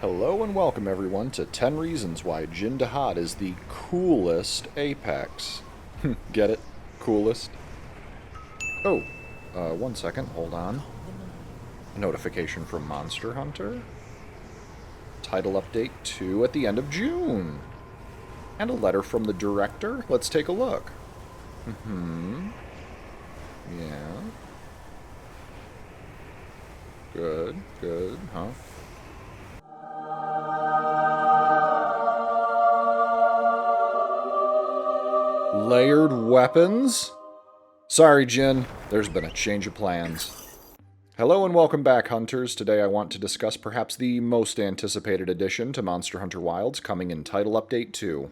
Hello and welcome everyone to 10 Reasons Why Jin Dahaad is the coolest Apex. Get it? Coolest? Oh, 1 second, hold on. A notification from Monster Hunter. Title update 2 at the end of June. And a letter from the director. Let's take a look. Yeah. Good, huh? Layered weapons? Sorry, Jin. There's been a change of plans. Hello and welcome back, Hunters. Today I want to discuss perhaps the most anticipated addition to Monster Hunter Wilds coming in Title Update 2.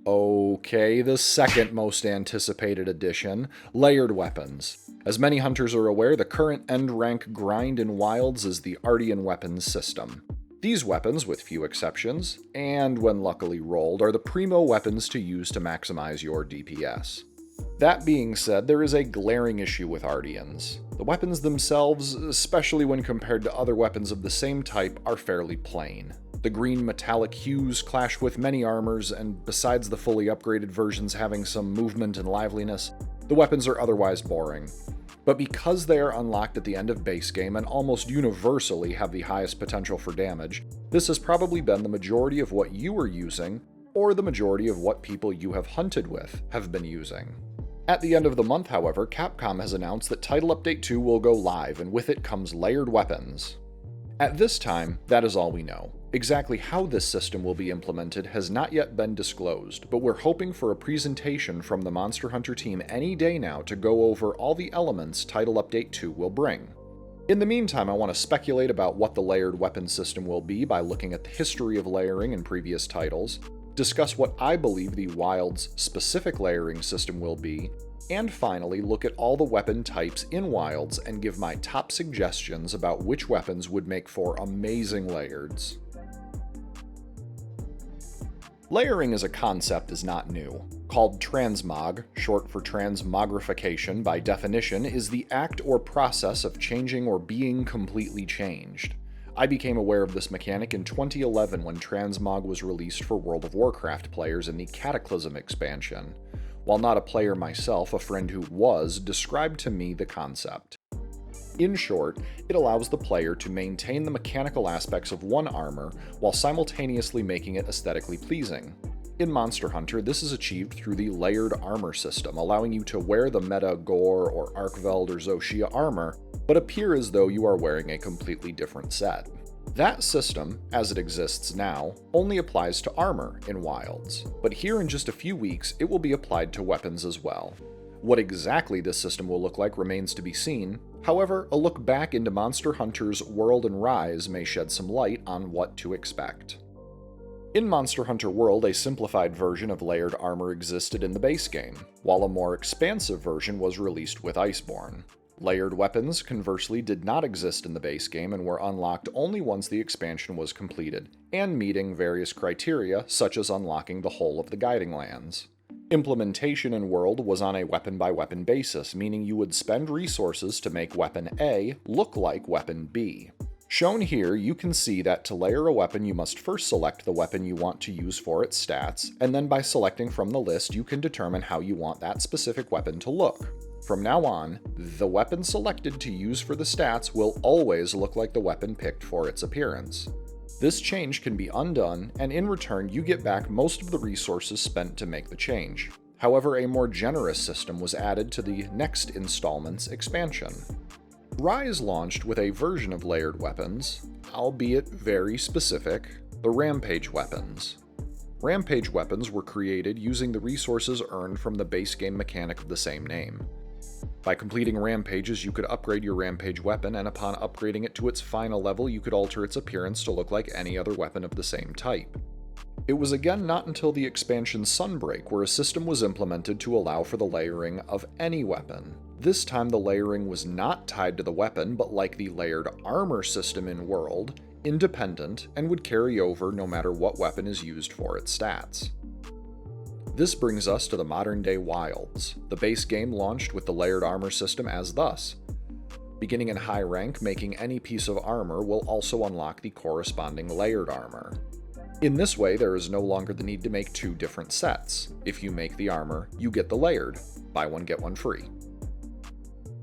Okay, the second most anticipated addition, layered weapons. As many hunters are aware, the current end rank grind in Wilds is the Ardean weapons system. These weapons, with few exceptions, and when luckily rolled, are the primo weapons to use to maximize your DPS. That being said, there is a glaring issue with Ardeans. The weapons themselves, especially when compared to other weapons of the same type, are fairly plain. The green metallic hues clash with many armors, and besides the fully upgraded versions having some movement and liveliness, the weapons are otherwise boring. But because they are unlocked at the end of base game and almost universally have the highest potential for damage, this has probably been the majority of what you are using, or the majority of what people you have hunted with have been using. At the end of the month, however, Capcom has announced that Title Update 2 will go live, and with it comes layered weapons. At this time, that is all we know. Exactly how this system will be implemented has not yet been disclosed, but we're hoping for a presentation from the Monster Hunter team any day now to go over all the elements Title Update 2 will bring. In the meantime, I want to speculate about what the layered weapon system will be by looking at the history of layering in previous titles, discuss what I believe the Wild's specific layering system will be, and finally look at all the weapon types in Wilds and give my top suggestions about which weapons would make for amazing layers. Layering as a concept is not new. Called transmog, short for transmogrification by definition, is the act or process of changing or being completely changed. I became aware of this mechanic in 2011 when transmog was released for World of Warcraft players in the Cataclysm expansion. While not a player myself, a friend who was described to me the concept. In short, it allows the player to maintain the mechanical aspects of one armor while simultaneously making it aesthetically pleasing. In Monster Hunter, this is achieved through the layered armor system, allowing you to wear the meta Gore or Arkveld or Shia armor, but appear as though you are wearing a completely different set. That system, as it exists now, only applies to armor in Wilds, but here in just a few weeks it will be applied to weapons as well. What exactly this system will look like remains to be seen. However, a look back into Monster Hunter's World and Rise may shed some light on what to expect. In Monster Hunter World, a simplified version of layered armor existed in the base game, while a more expansive version was released with Iceborne. Layered weapons, conversely, did not exist in the base game and were unlocked only once the expansion was completed, and meeting various criteria, such as unlocking the whole of the Guiding Lands. Implementation in World was on a weapon-by-weapon basis, meaning you would spend resources to make Weapon A look like Weapon B. Shown here, you can see that to layer a weapon you must first select the weapon you want to use for its stats, and then by selecting from the list you can determine how you want that specific weapon to look. From now on, the weapon selected to use for the stats will always look like the weapon picked for its appearance. This change can be undone, and in return you get back most of the resources spent to make the change. However, a more generous system was added to the next installment's expansion. Rise launched with a version of layered weapons, albeit very specific, the Rampage weapons. Rampage weapons were created using the resources earned from the base game mechanic of the same name. By completing rampages, you could upgrade your rampage weapon, and upon upgrading it to its final level, you could alter its appearance to look like any other weapon of the same type. It was again not until the expansion Sunbreak where a system was implemented to allow for the layering of any weapon. This time the layering was not tied to the weapon, but like the layered armor system in World, independent, and would carry over no matter what weapon is used for its stats. This brings us to the modern-day Wilds. The base game launched with the layered armor system as thus. Beginning in high rank, making any piece of armor will also unlock the corresponding layered armor. In this way, there is no longer the need to make two different sets. If you make the armor, you get the layered. Buy one, get one free.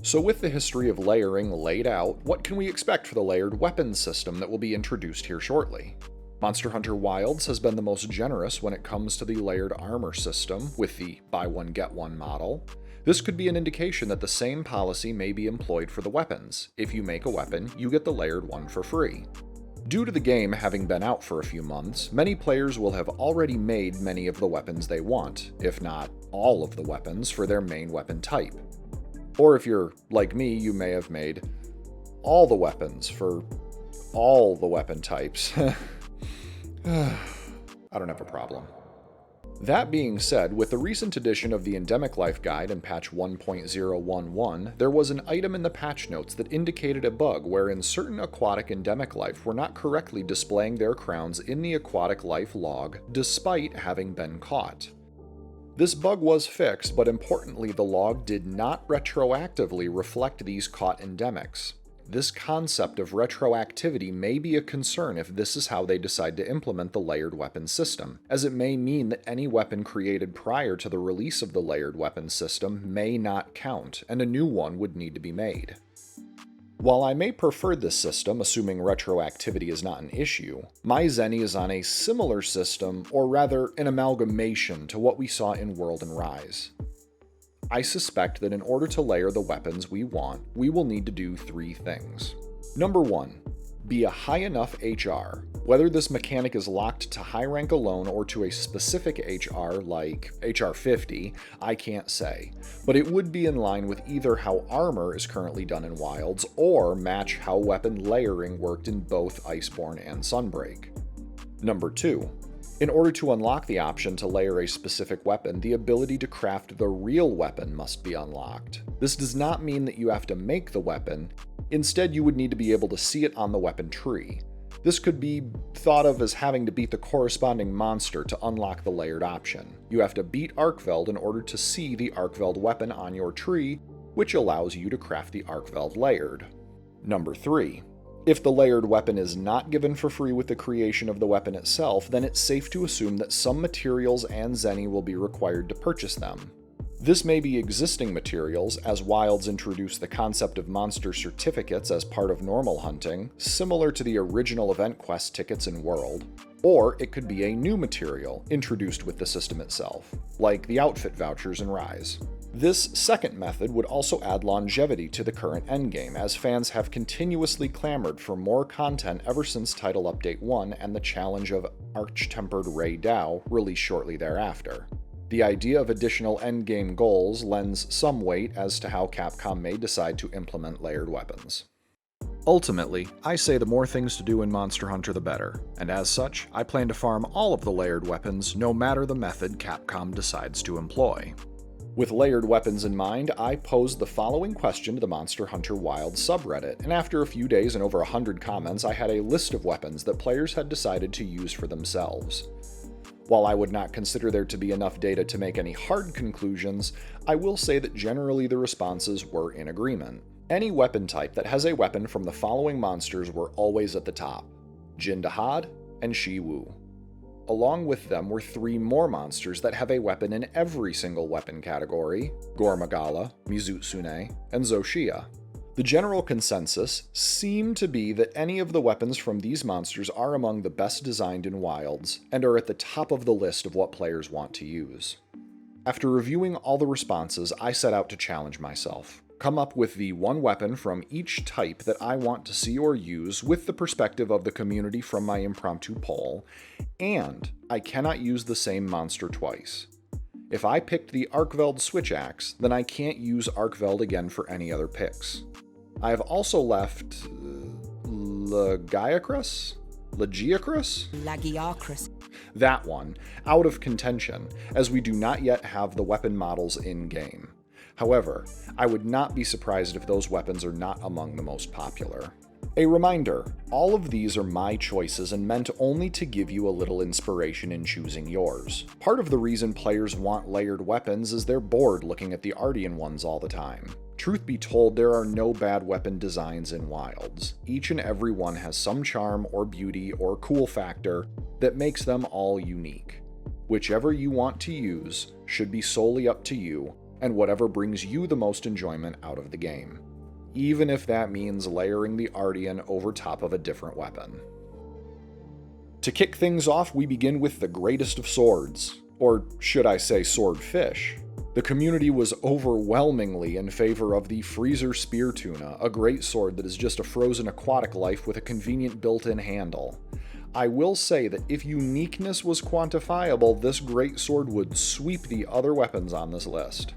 So with the history of layering laid out, what can we expect for the layered weapons system that will be introduced here shortly? Monster Hunter Wilds has been the most generous when it comes to the layered armor system, with the buy one get one model. This could be an indication that the same policy may be employed for the weapons. If you make a weapon, you get the layered one for free. Due to the game having been out for a few months, many players will have already made many of the weapons they want, if not all of the weapons for their main weapon type. Or if you're like me, you may have made all the weapons for all the weapon types. I don't have a problem. That being said, with the recent addition of the Endemic Life Guide in patch 1.011, there was an item in the patch notes that indicated a bug wherein certain aquatic endemic life were not correctly displaying their crowns in the aquatic life log despite having been caught. This bug was fixed, but importantly, the log did not retroactively reflect these caught endemics. This concept of retroactivity may be a concern if this is how they decide to implement the layered weapon system, as it may mean that any weapon created prior to the release of the layered weapon system may not count, and a new one would need to be made. While I may prefer this system, assuming retroactivity is not an issue, my Zenny is on a similar system, or rather an amalgamation to what we saw in World and Rise. I suspect that in order to layer the weapons we want, we will need to do three things. Number 1. Be a high enough HR. Whether this mechanic is locked to high rank alone or to a specific HR like HR 50, I can't say, but it would be in line with either how armor is currently done in Wilds or match how weapon layering worked in both Iceborne and Sunbreak. Number 2. In order to unlock the option to layer a specific weapon, the ability to craft the real weapon must be unlocked. This does not mean that you have to make the weapon, instead you would need to be able to see it on the weapon tree. This could be thought of as having to beat the corresponding monster to unlock the layered option. You have to beat Arkveld in order to see the Arkveld weapon on your tree, which allows you to craft the Arkveld layered. Number 3. If the layered weapon is not given for free with the creation of the weapon itself, then it's safe to assume that some materials and Zenny will be required to purchase them. This may be existing materials, as Wilds introduced the concept of monster certificates as part of normal hunting, similar to the original event quest tickets in World, or it could be a new material introduced with the system itself, like the outfit vouchers in Rise. This second method would also add longevity to the current endgame, as fans have continuously clamored for more content ever since Title Update 1 and the challenge of Arch-Tempered Ray Dao released shortly thereafter. The idea of additional endgame goals lends some weight as to how Capcom may decide to implement layered weapons. Ultimately, I say the more things to do in Monster Hunter the better, and as such, I plan to farm all of the layered weapons no matter the method Capcom decides to employ. With layered weapons in mind, I posed the following question to the Monster Hunter Wilds subreddit, and after a few days and over 100 comments, I had a list of weapons that players had decided to use for themselves. While I would not consider there to be enough data to make any hard conclusions, I will say that generally the responses were in agreement. Any weapon type that has a weapon from the following monsters were always at the top: Jin Dahaad and Shi-Wu. Along with them were 3 more monsters that have a weapon in every single weapon category: Gore Magala, Mizutsune, and Shia. The general consensus seemed to be that any of the weapons from these monsters are among the best designed in Wilds, and are at the top of the list of what players want to use. After reviewing all the responses, I set out to challenge myself. Come up with the one weapon from each type that I want to see or use with the perspective of the community from my impromptu poll, and I cannot use the same monster twice. If I picked the Arkveld Switch Axe, then I can't use Arkveld again for any other picks. I have also left Lagiacrus? That one out of contention, as we do not yet have the weapon models in-game. However, I would not be surprised if those weapons are not among the most popular. A reminder, all of these are my choices and meant only to give you a little inspiration in choosing yours. Part of the reason players want layered weapons is they're bored looking at the Ardean ones all the time. Truth be told, there are no bad weapon designs in Wilds. Each and every one has some charm or beauty or cool factor that makes them all unique. Whichever you want to use should be solely up to you, and whatever brings you the most enjoyment out of the game, even if that means layering the Ardian over top of a different weapon. To kick things off, we begin with the greatest of swords, or should I say swordfish. The community was overwhelmingly in favor of the Freezer Speartuna, a great sword that is just a frozen aquatic life with a convenient built-in handle. I will say that if uniqueness was quantifiable, this great sword would sweep the other weapons on this list.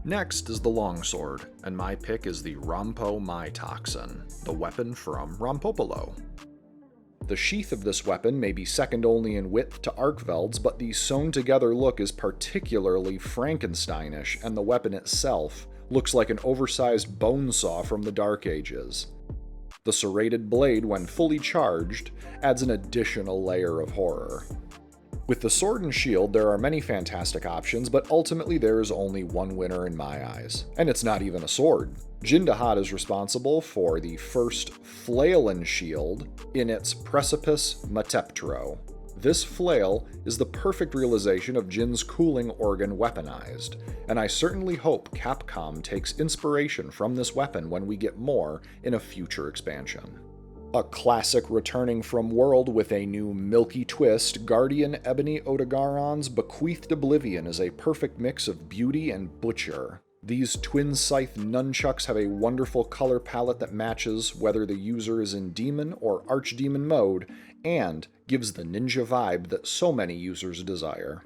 Next is the longsword, and my pick is the Rompo Mytoxin, the weapon from Rompopolo. The sheath of this weapon may be second only in width to Arkveld's, but the sewn-together look is particularly Frankensteinish, and the weapon itself looks like an oversized bone saw from the Dark Ages. The serrated blade, when fully charged, adds an additional layer of horror. With the sword and shield, there are many fantastic options, but ultimately there is only one winner in my eyes. And it's not even a sword. Dahaad is responsible for the first flail and shield in its Precipice Mateptro. This flail is the perfect realization of Jin's cooling organ weaponized, and I certainly hope Capcom takes inspiration from this weapon when we get more in a future expansion. A classic returning from World with a new milky twist, Guardian Ebony Odogaron's Bequeathed Oblivion is a perfect mix of beauty and butcher. These twin scythe nunchucks have a wonderful color palette that matches whether the user is in demon or archdemon mode, and gives the ninja vibe that so many users desire.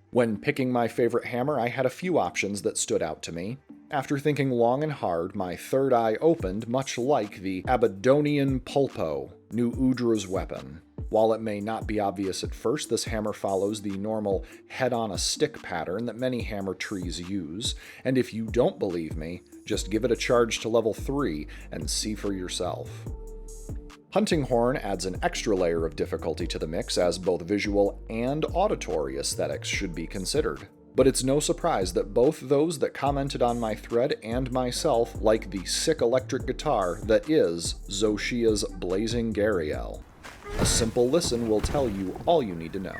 When picking my favorite hammer, I had a few options that stood out to me. After thinking long and hard, my third eye opened, much like the Abaddonian Pulpo, new Udra's weapon. While it may not be obvious at first, this hammer follows the normal head-on-a-stick pattern that many hammer trees use, and if you don't believe me, just give it a charge to level 3 and see for yourself. Hunting Horn adds an extra layer of difficulty to the mix, as both visual and auditory aesthetics should be considered. But it's no surprise that both those that commented on my thread and myself like the sick electric guitar that is Zoshia's Blazing Gariel. A simple listen will tell you all you need to know.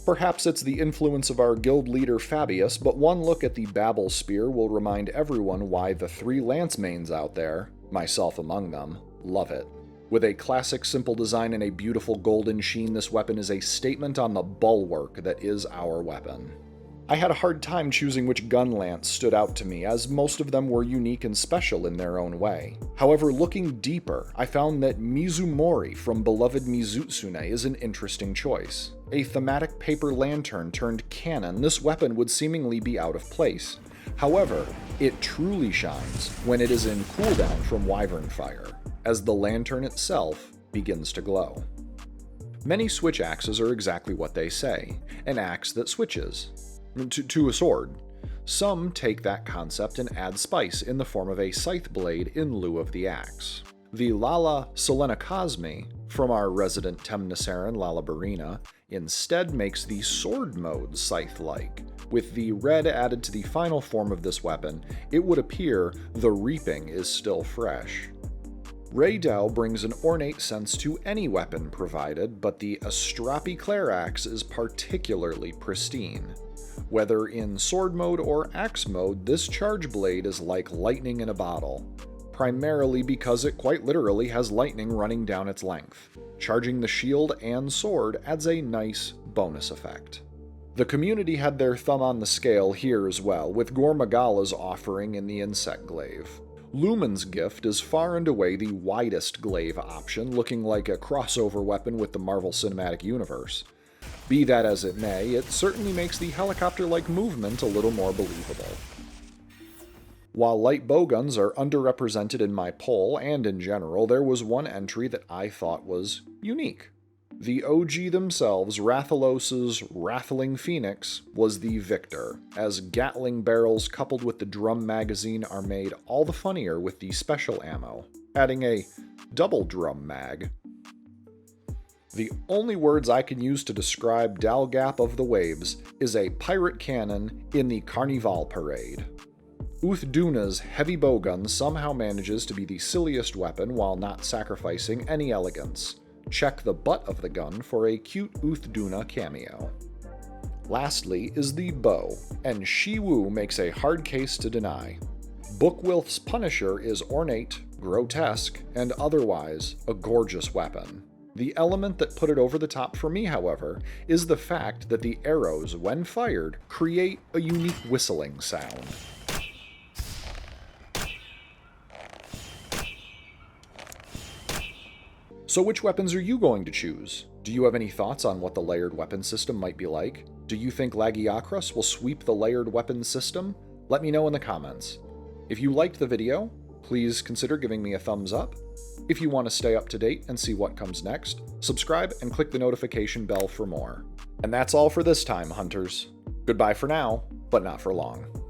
Perhaps it's the influence of our guild leader Fabius, but one look at the Babel Spear will remind everyone why the 3 lance mains out there, myself among them, love it. With a classic simple design and a beautiful golden sheen, this weapon is a statement on the bulwark that is our weapon. I had a hard time choosing which Gunlance stood out to me, as most of them were unique and special in their own way. However, looking deeper, I found that Mizumori from beloved Mizutsune is an interesting choice. A thematic paper lantern turned cannon, this weapon would seemingly be out of place. However, it truly shines when it is in cooldown from Wyvern Fire, as the lantern itself begins to glow. Many switch axes are exactly what they say, an axe that switches. To a sword. Some take that concept and add spice in the form of a scythe blade in lieu of the axe. The Lala Selenocosmi from our resident Temnosaran Lala Barina instead makes the sword mode scythe-like. With the red added to the final form of this weapon, it would appear the reaping is still fresh. Raydell brings an ornate sense to any weapon provided, but the Astrapi Clarax is particularly pristine. Whether in sword mode or axe mode, this charge blade is like lightning in a bottle, primarily because it quite literally has lightning running down its length. Charging the shield and sword adds a nice bonus effect. The community had their thumb on the scale here as well, with Gore Magala's offering in the Insect Glaive. Lumen's gift is far and away the widest glaive option, looking like a crossover weapon with the Marvel Cinematic Universe. Be that as it may, it certainly makes the helicopter-like movement a little more believable. While light bowguns are underrepresented in my poll and in general, there was one entry that I thought was unique. The OG themselves, Rathalos's Rattling Phoenix, was the victor, as Gatling barrels coupled with the drum magazine are made all the funnier with the special ammo, adding a double drum mag. The only words I can use to describe Dalgap-of-the-Waves is a pirate cannon in the Carnival parade. Duna's heavy bowgun somehow manages to be the silliest weapon while not sacrificing any elegance. Check the butt of the gun for a cute Duna cameo. Lastly is the bow, and Shiwu makes a hard case to deny. Bookwilf's Punisher is ornate, grotesque, and otherwise a gorgeous weapon. The element that put it over the top for me, however, is the fact that the arrows, when fired, create a unique whistling sound. So which weapons are you going to choose? Do you have any thoughts on what the layered weapon system might be like? Do you think Lagiacrus will sweep the layered weapon system? Let me know in the comments. If you liked the video, please consider giving me a thumbs up. If you want to stay up to date and see what comes next, subscribe and click the notification bell for more. And that's all for this time, hunters. Goodbye for now, but not for long.